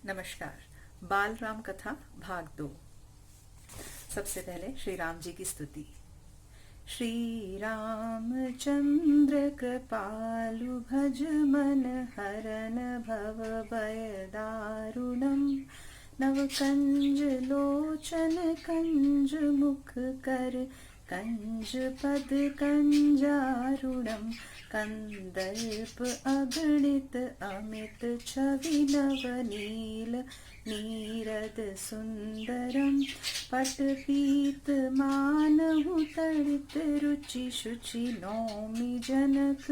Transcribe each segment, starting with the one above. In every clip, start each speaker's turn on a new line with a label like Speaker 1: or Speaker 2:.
Speaker 1: नमस्कार। बाल राम कथा भाग 2। सबसे पहले श्री राम जी की स्तुति। श्री रामचंद्र कृपालु भज मन हरन भव भय दारुणम नव कंज लोचन कंज मुख कर कंज पद कंजारुणम कंदर्प अगणित अमित छवि नवनील नीरद सुंदरम पटपीत मानहु तड़ित रुचि शुचि नौमि जनक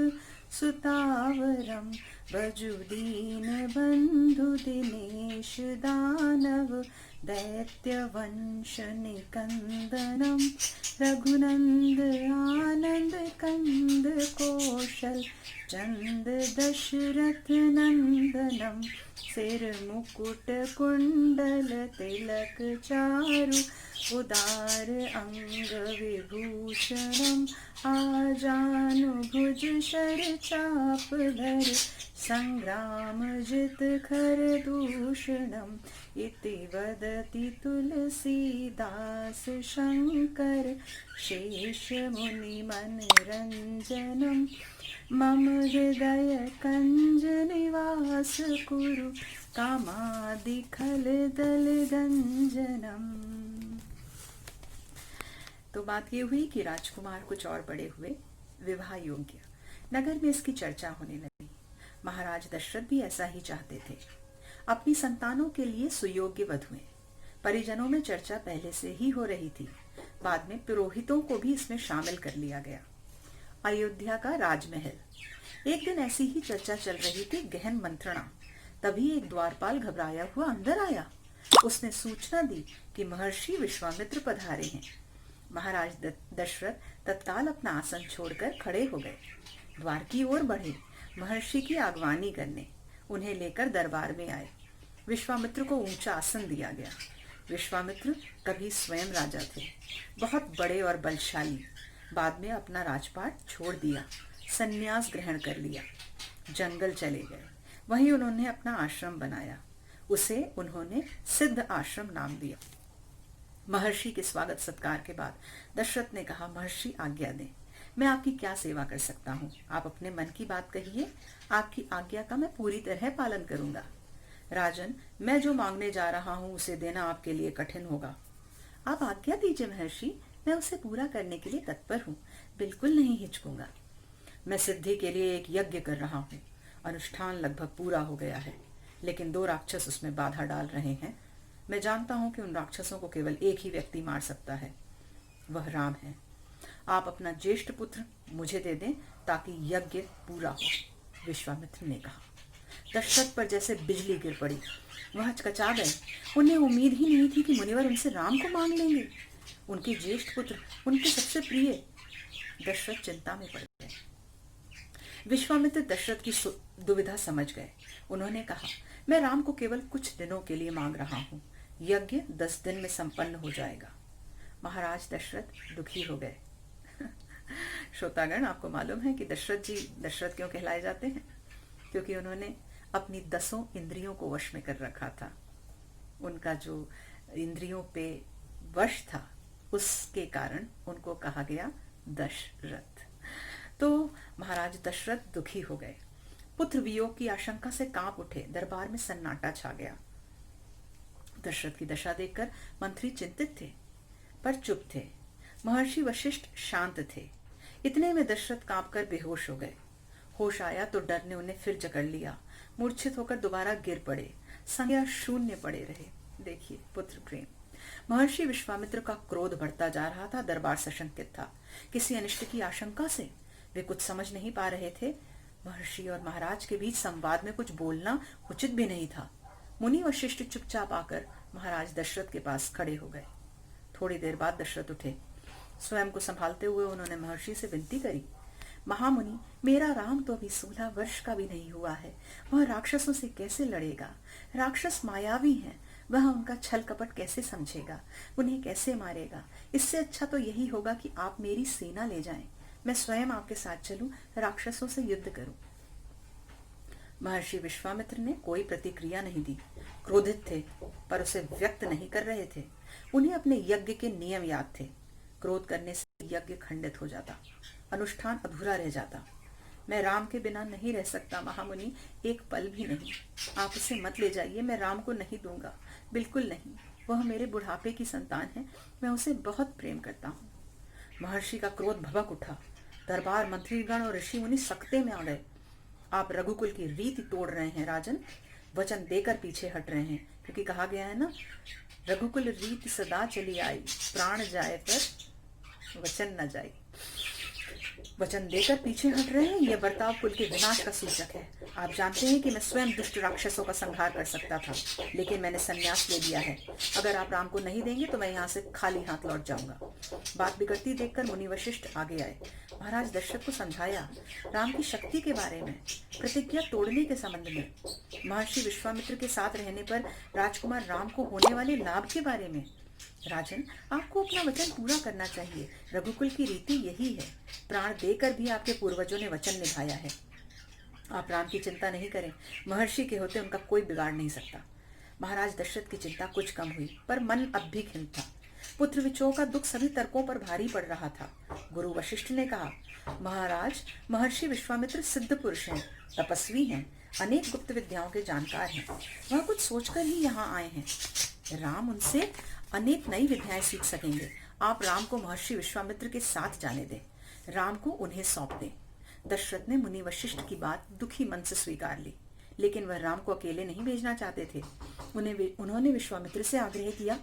Speaker 1: सुतावरम बजु दीन बंधु दिनेश दानव दैत्य वंश निकंदनम रघुनंद आनंद कंद कौशल चंद दशरथ नंदनम सिर मुकुट कुंडल तिलक चारु उदार अंग विभूषणम आजानुभुज शर चाप धर संग्राम जित खर दूषणम इति वदति तुलसीदास शंकर शेष मुनि मनरंजनम मम हृदय कंज निवास कुरु कामादि खल दल गंजनम। तो बात ये हुई कि राजकुमार कुछ और बड़े हुए, विवाह योग्य। नगर में इसकी चर्चा होने लगी। महाराज दशरथ भी ऐसा ही चाहते थे, अपनी संतानों के लिए सुयोग्य वधुएं। परिजनों में चर्चा पहले से ही हो रही थी। बाद में पुरोहितों को भी इसमें शामिल कर लिया गया। अयोध्या का राजमहल। एक दिन ऐसी ही चर्चा चल रही थी, गहन मंत्रणा। तभी एक द्वारपाल घबराया हुआ अंदर आया। उसने सूचना दी कि महर्षि विश्वामित्र पधारे हैं। महाराज दशरथ तत्काल अपना आसन छोड़कर खड़े हो गए। द्वार की ओर बढ़े, महर्षि की आगवानी करने। उन्हें लेकर दरबार में आए। विश्वामित्र को ऊंचा आसन दिया गया। विश्वामित्र कभी स्वयं राजा थे, बहुत बड़े और बलशाली। बाद में अपना राजपाट छोड़ दिया, संन्यास ग्रहण कर लिया, जंगल चले गए। वहीं उन्होंने अपना आश्रम बनाया। उसे उन्होंने सिद्ध आश्रम नाम दिया। महर्षि के स्वागत सत्कार के बाद दशरथ ने कहा, महर्षि आज्ञा दें, मैं आपकी क्या सेवा कर सकता हूँ? आप अपने मन की बात कहिए, आपकी आज्ञा का मैं पूरी तरह पालन करूंगा। राजन, मैं जो मांगने जा रहा हूँ उसे देना आपके लिए कठिन होगा। आप आज्ञा दीजिए महर्षि, मैं उसे पूरा करने के लिए तत्पर हूँ, बिल्कुल नहीं हिचकूंगा। मैं सिद्धि के लिए एक यज्ञ कर रहा हूँ। अनुष्ठान लगभग पूरा हो गया है, लेकिन 2 राक्षस उसमें बाधा डाल रहे हैं। मैं जानता हूँ कि उन राक्षसों को केवल एक ही व्यक्ति मार सकता है, वह राम है। आप अपना ज्येष्ठ पुत्र मुझे दे दें ताकि यज्ञ पूरा हो। विश्वामित्र ने कहा। दशरथ पर जैसे बिजली गिर पड़ी। वह हचकचा गए। उन्हें उम्मीद ही नहीं थी कि मुनिवर उनसे राम को मांग लेंगे, उनके ज्येष्ठ पुत्र, उनके सबसे प्रिय। दशरथ चिंता में पड़ गए। विश्वामित्र दशरथ की दुविधा समझ गए। उन्होंने कहा, मैं राम को केवल कुछ दिनों के लिए मांग रहा हूँ, यज्ञ 10 दिन में संपन्न हो जाएगा। महाराज दशरथ दुखी हो गए। श्रोतागण, आपको मालूम है कि दशरथ जी दशरथ क्यों कहलाए जाते हैं? क्योंकि उन्होंने अपनी 10 इंद्रियों को वश में कर रखा था। उनका जो इंद्रियों पे वश था, उसके कारण उनको कहा गया दशरथ। तो महाराज दशरथ दुखी हो गए। पुत्र वियोग की आशंका से कांप उठे। दरबार में सन्नाटा छा गया। दशरथ की दशा देखकर मंत्री चिंतित थे, पर चुप थे। महर्षि वशिष्ठ शांत थे। इतने में दशरथ कांपकर बेहोश हो गए। होश आया तो डर ने उन्हें फिर जकड़ लिया। मूर्छित होकर दोबारा गिर पड़े। संज्ञा शून्य पड़े रहे। देखिए, पुत्र प्रेम। महर्षि विश्वामित्र का क्रोध बढ़ता जा रहा था। दरबार सशंकित था। किसी अनिष्ट की आशंका से वे कुछ समझ नहीं पा रहे थे। महर्षि और महाराज के बीच संवाद में कुछ बोलना उचित भी नहीं था। मुनि वशिष्ठ चुपचाप आकर महाराज दशरथ के पास खड़े हो गए। थोड़ी देर बाद दशरथ उठे। स्वयं को संभालते हुए उन्होंने महर्षि से विनती करी, महामुनि, मेरा राम तो अभी 16 वर्ष का भी नहीं हुआ है। वह राक्षसों से कैसे लड़ेगा? राक्षस मायावी हैं। वह उनका छल कपट कैसे समझेगा? उन्हें कैसे मारेगा? इससे अच्छा तो यही होगा कि आप मेरी सेना ले जाएं। मैं स्वयं आपके साथ चलूं, राक्षसों से युद्ध करूं। महर्षि विश्वामित्र ने कोई प्रतिक्रिया नहीं दी। क्रोधित थे पर उसे व्यक्त नहीं कर रहे थे। उन्हें अपने यज्ञ के नियम याद थे। क्रोध करने से यज्ञ खंडित हो जाता, अनुष्ठान अधूरा रह जाता। मैं राम के बिना नहीं रह सकता महामुनि, एक पल भी नहीं। आप उसे मत ले जाइए, मैं राम को नहीं दूंगा, बिल्कुल नहीं। वह मेरे बुढ़ापे की संतान है, मैं उसे बहुत प्रेम करता हूँ। महर्षि का क्रोध भभक उठा। दरबार, मंत्रीगण और ऋषि मुनि सकते में आ गए। आप रघुकुल की रीति तोड़ रहे हैं राजन, वचन देकर पीछे हट रहे हैं, क्योंकि कहा गया है ना, रघुकुल रीति सदा चली आई, प्राण जाए पर वचन न जाए। वचन देकर पीछे हट रहे हैं, यह बर्ताव कुल के विनाश का सूचक है। आप जानते हैं कि मैं स्वयं दुष्ट राक्षसों का संहार कर सकता था, लेकिन मैंने संन्यास ले लिया है। अगर आप राम को नहीं देंगे तो मैं यहाँ से खाली हाथ लौट जाऊंगा। बात बिगड़ती देखकर मुनि वशिष्ठ आगे आए। महाराज दशरथ को समझाया राम की शक्ति के बारे में, प्रतिज्ञा तोड़ने के संबंध में, महर्षि विश्वामित्र के साथ रहने पर राजकुमार राम को होने वाले लाभ के बारे में। राजन, आपको अपना वचन पूरा करना चाहिए। रघुकुल की रीति यही है। प्राण देकर भी आपके पूर्वजों ने वचन निभाया है। आप राम की चिंता नहीं करें, महर्षि के होते उनका कोई बिगाड़ नहीं सकता। महाराज दशरथ की चिंता कुछ कम हुई, पर मन अब भी खिन्न था। पुत्र विचों का दुख सभी तर्कों पर भारी पड़ रहा था। गुरु वशिष्ठ ने कहा, महाराज, महर्षि विश्वामित्र सिद्ध पुरुष हैं, तपस्वी हैं, अनेक गुप्त विद्याओं के जानकार हैं। वह कुछ सोचकर ही यहाँ आए हैं। राम उनसे अनेक नई विद्याएं सीख सकेंगे। आप राम को महर्षि विश्वामित्र के साथ जाने दें, राम को उन्हें सौंप दें। दशरथ ने मुनि वशिष्ठ की बात दुखी मन से स्वीकार ली, लेकिन वह राम को अकेले नहीं भेजना चाहते थे। उन्होंने विश्वामित्र से आग्रह किया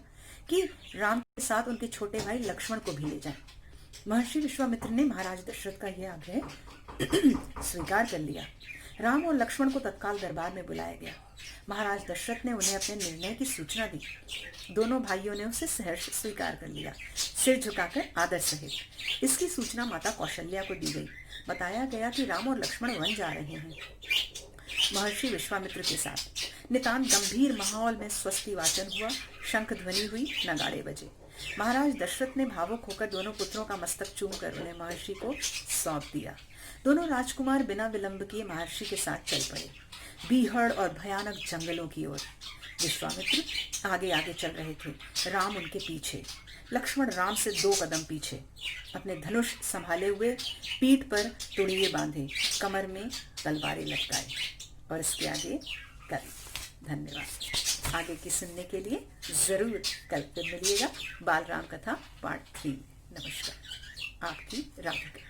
Speaker 1: कि राम के साथ उनके छोटे भाई लक्ष्मण को भी ले जाएं। महर्षि विश्वामित्र ने महाराज दशरथ का यह आग्रह स्वीकार कर लिया। राम और लक्ष्मण को तत्काल दरबार में बुलाया गया। महाराज दशरथ ने उन्हें अपने निर्णय की सूचना दी। दोनों भाइयों ने उसे सहर्ष स्वीकार कर लिया, सिर झुकाकर आदर सहित। इसकी सूचना माता कौशल्या को दी गई। बताया गया कि राम और लक्ष्मण वन जा रहे हैं महर्षि विश्वामित्र के साथ। नितांत गंभीर माहौल में स्वस्ति वाचन हुआ, शंख ध्वनि हुई, नगाड़े बजे। महाराज दशरथ ने भावुक होकर दोनों पुत्रों का मस्तक चूमकर उन्हें महर्षि को सौंप दिया। दोनों राजकुमार बिना विलंब किए महर्षि के साथ चल पड़े, बीहड़ और भयानक जंगलों की ओर। विश्वामित्र आगे आगे चल रहे थे, राम उनके पीछे। लक्ष्मण राम से 2 कदम पीछे, अपने धनुष संभाले हुए, पीठ पर तुड़िए बांधे, कमर में तलवारें लटकाए। और इसके आगे कल। धन्यवाद। आगे की सुनने के लिए जरूर कल फिर मिलिएगा। बाल राम कथा पार्ट 3। नमस्कार। आपकी राधिका।